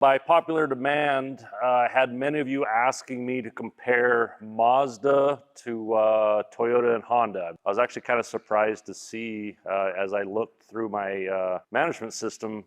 By popular demand, I had many of you asking me to compare Mazda to Toyota and Honda. I was actually kind of surprised to see as I looked through my management system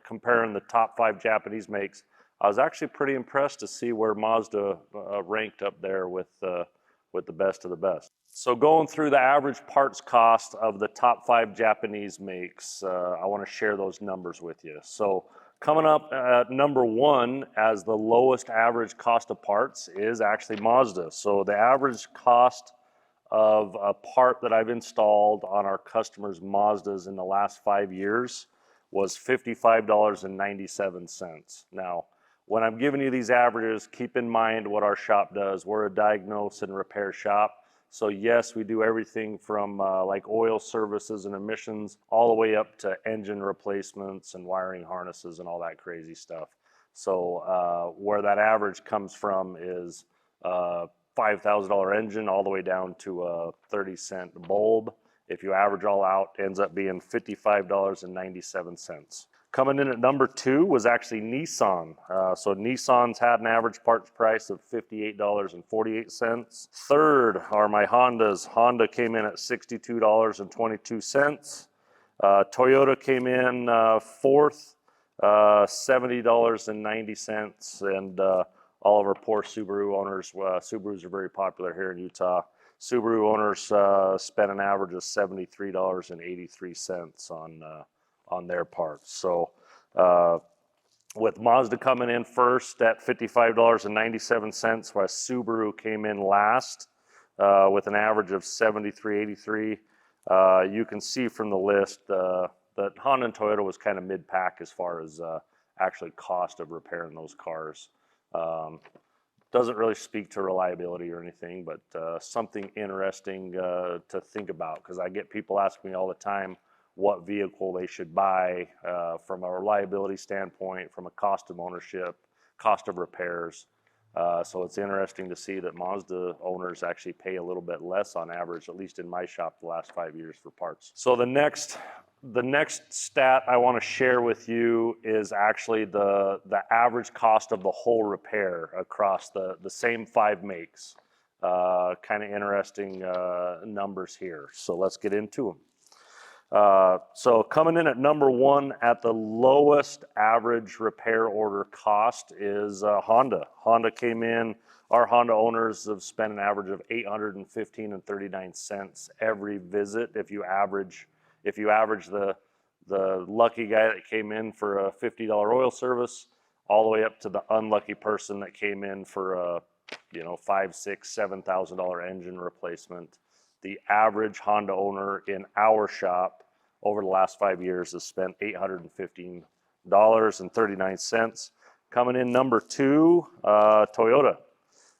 comparing the top 5 Japanese makes. I was actually pretty impressed to see where Mazda ranked up there with the best of the best. So going through the average parts cost of the top 5 Japanese makes, I want to share those numbers with you. So coming up at number 1 as the lowest average cost of parts is actually Mazda. So the average cost of a part that I've installed on our customers' Mazdas in the last 5 years was $55.97. Now, when I'm giving you these averages, keep in mind what our shop does. We're a diagnose and repair shop. So yes, we do everything from like oil services and emissions all the way up to engine replacements and wiring harnesses and all that crazy stuff. So where that average comes from is $5,000 engine all the way down to a 30-cent bulb. If you average all out, it ends up being $55.97. Coming in at number 2 was actually Nissan. So Nissan's had an average parts price of $58.48. Third are my Hondas. Honda came in at $62.22. Toyota came in fourth, $70.90. And all of our poor Subaru owners, Subarus are very popular here in Utah. Subaru owners spent an average of $73.83 on their parts. So with Mazda coming in first at $55.97, while Subaru came in last with an average of $73.83, you can see from the list that Honda and Toyota was kind of mid-pack as far as actually cost of repairing those cars. Doesn't really speak to reliability or anything, but something interesting to think about, because I get people asking me all the time what vehicle they should buy from a reliability standpoint, from a cost of ownership, cost of repairs. So it's interesting to see that Mazda owners actually pay a little bit less on average, at least in my shop the last 5 years for parts. So the next stat I want to share with you is actually the average cost of the whole repair across the same 5 makes. Kind of interesting numbers here. So let's get into them. So coming in at number 1 at the lowest average repair order cost is Honda. Honda came in, our Honda owners have spent an average of $815.39 every visit. If you average the lucky guy that came in for a $50 oil service, all the way up to the unlucky person that came in for a $5,000, $6,000, $7,000 engine replacement. The average Honda owner in our shop over the last 5 years has spent $815.39. Coming in number 2, Toyota.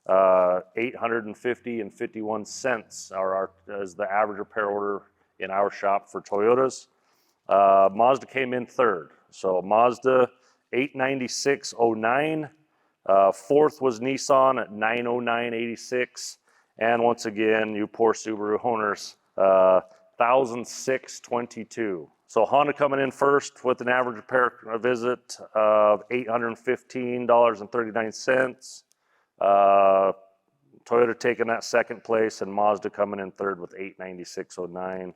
$850.51 is the average repair order in our shop for Toyotas. Mazda came in third. So Mazda, $896.09. Fourth was Nissan at $909.86. And once again, you poor Subaru owners, $1,006.22. So Honda coming in first with an average repair visit of $815.39. Toyota taking that second place, and Mazda coming in third with $896.09.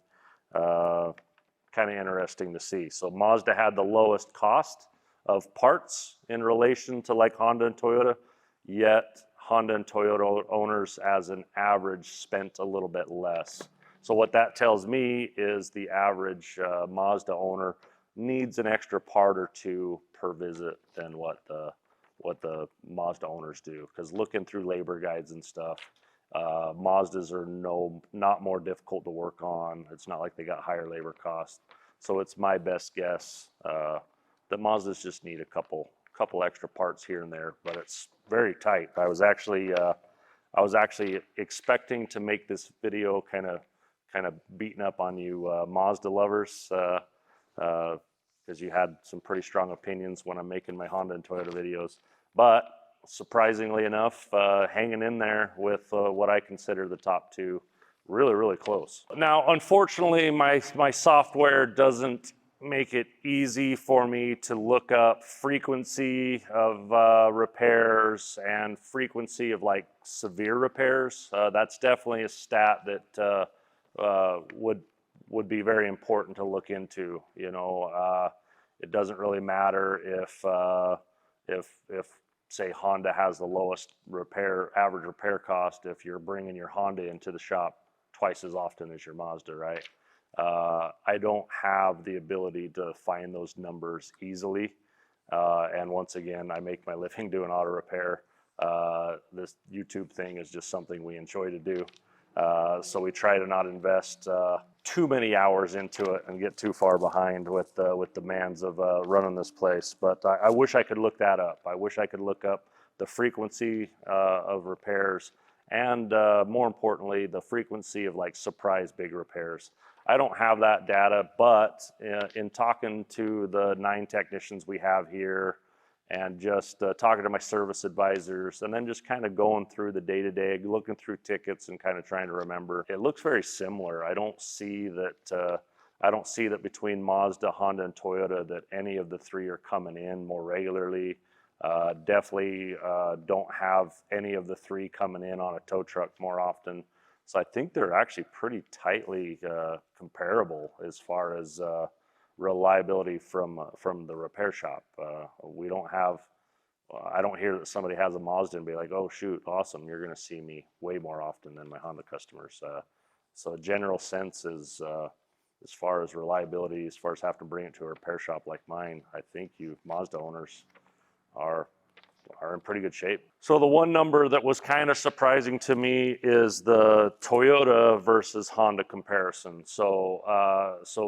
Kind of interesting to see. So Mazda had the lowest cost of parts in relation to like Honda and Toyota, yet Honda and Toyota owners as an average spent a little bit less. So what that tells me is the average Mazda owner needs an extra part or two per visit than what the Mazda owners do. Because looking through labor guides and stuff, Mazdas are not more difficult to work on. It's not like they got higher labor costs. So it's my best guess that Mazdas just need a couple extra parts here and there, but it's very tight. I was actually expecting to make this video kind of beating up on you Mazda lovers, because you had some pretty strong opinions when I'm making my Honda and Toyota videos. But surprisingly enough, hanging in there with what I consider the top 2, really close. Now, unfortunately, my software doesn't make it easy for me to look up frequency of repairs and frequency of like severe repairs. That's definitely a stat that would be very important to look into. You know, it doesn't really matter if say Honda has the lowest average repair cost if you're bringing your Honda into the shop twice as often as your Mazda, right? I don't have the ability to find those numbers easily. And once again, I make my living doing auto repair. This YouTube thing is just something we enjoy to do. So we try to not invest too many hours into it and get too far behind with demands of running this place. But I wish I could look that up. I wish I could look up the frequency of repairs and more importantly, the frequency of like surprise big repairs. I don't have that data, but in talking to the 9 technicians we have here and just talking to my service advisors and then just kind of going through the day-to-day, looking through tickets and kind of trying to remember, it looks very similar. I don't see that between Mazda, Honda, and Toyota that any of the 3 are coming in more regularly. Definitely don't have any of the 3 coming in on a tow truck more often. So I think they're actually pretty tightly comparable as far as reliability from the repair shop. We don't have, I don't hear that somebody has a Mazda and be like, oh shoot, awesome, you're going to see me way more often than my Honda customers. So general sense is as far as reliability, as far as having to bring it to a repair shop like mine, I think you Mazda owners are in pretty good shape. So the one number that was kind of surprising to me is the Toyota versus Honda comparison. So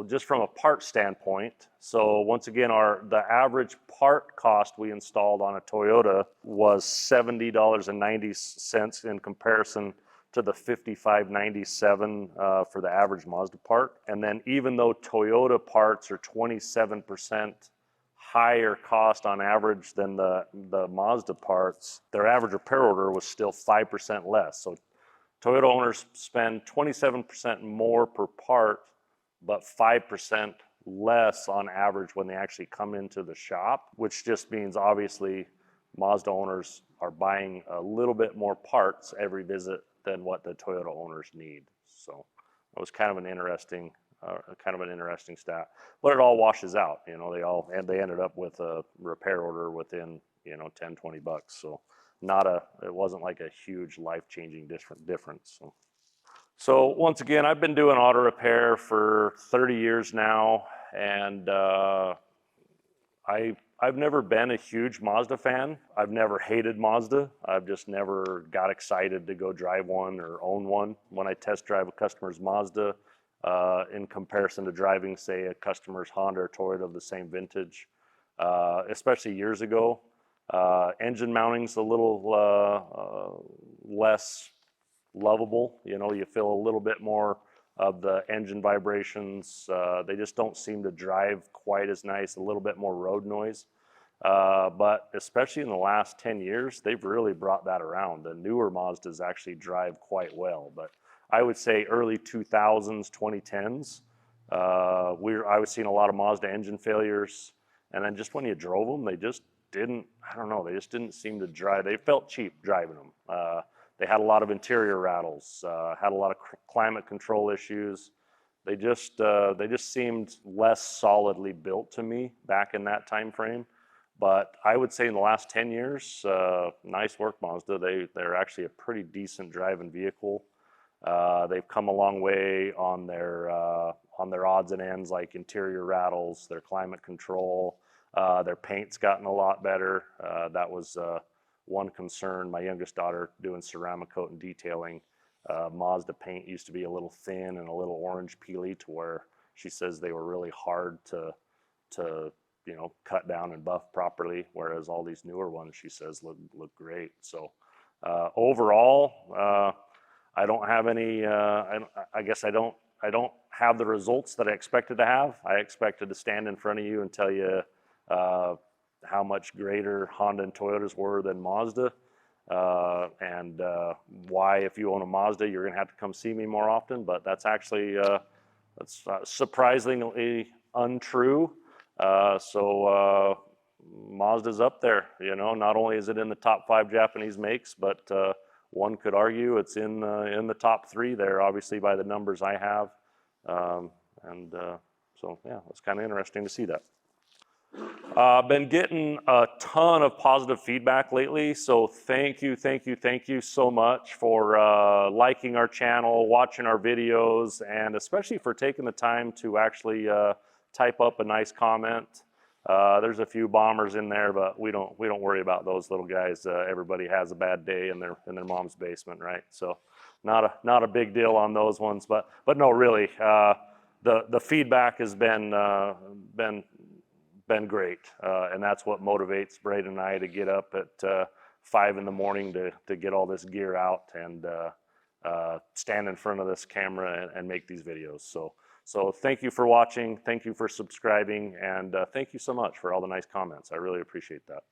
just from a part standpoint, so once again, the average part cost we installed on a Toyota was $70.90 in comparison to the $55.97 for the average Mazda part. And then even though Toyota parts are 27% higher cost on average than the Mazda parts, their average repair order was still 5% less. So Toyota owners spend 27% more per part, but 5% less on average when they actually come into the shop, which just means obviously Mazda owners are buying a little bit more parts every visit than what the Toyota owners need. So it was kind of an interesting stat, but it all washes out. You know, they ended up with a repair order within 10, 20 bucks. So it wasn't like a huge life-changing difference. So once again, I've been doing auto repair for 30 years now, and I've never been a huge Mazda fan. I've never hated Mazda. I've just never got excited to go drive one or own one. When I test drive a customer's Mazda, in comparison to driving, say, a customer's Honda or Toyota of the same vintage, especially years ago, engine mounting's a little less lovable. You know, you feel a little bit more of the engine vibrations. They just don't seem to drive quite as nice, a little bit more road noise. But especially in the last 10 years, they've really brought that around. The newer Mazdas actually drive quite well. But I would say early 2000s, 2010s, I was seeing a lot of Mazda engine failures. And then just when you drove them, they just didn't, I don't know, they just didn't seem to drive. They felt cheap driving them. They had a lot of interior rattles, had a lot of climate control issues. They just seemed less solidly built to me back in that time frame. But I would say in the last 10 years, nice work, Mazda. They're actually a pretty decent driving vehicle. They've come a long way on their odds and ends, like interior rattles, their climate control. Their paint's gotten a lot better. That was one concern. My youngest daughter doing ceramic coat and detailing. Mazda paint used to be a little thin and a little orange peely, to where she says they were really hard to cut down and buff properly, whereas all these newer ones, she says, look great. So overall, I don't have any. I guess I don't have the results that I expected to have. I expected to stand in front of you and tell you how much greater Honda and Toyotas were than Mazda, and why, if you own a Mazda, you're going to have to come see me more often. But that's actually that's surprisingly untrue. Mazda's up there, you know. Not only is it in the top 5 Japanese makes, but one could argue it's in the top 3 there, obviously by the numbers I have. So yeah, it's kind of interesting to see that. Been getting a ton of positive feedback lately, so thank you so much for liking our channel, watching our videos, and especially for taking the time to actually type up a nice comment. There's a few bombers in there, but we don't worry about those little guys. Everybody has a bad day in their mom's basement, right? So not a big deal on those ones, but no, really, the feedback has been great, and that's what motivates Braden and I to get up at 5 in the morning to get all this gear out and stand in front of this camera and make these videos. So thank you for watching, thank you for subscribing, and thank you so much for all the nice comments. I really appreciate that.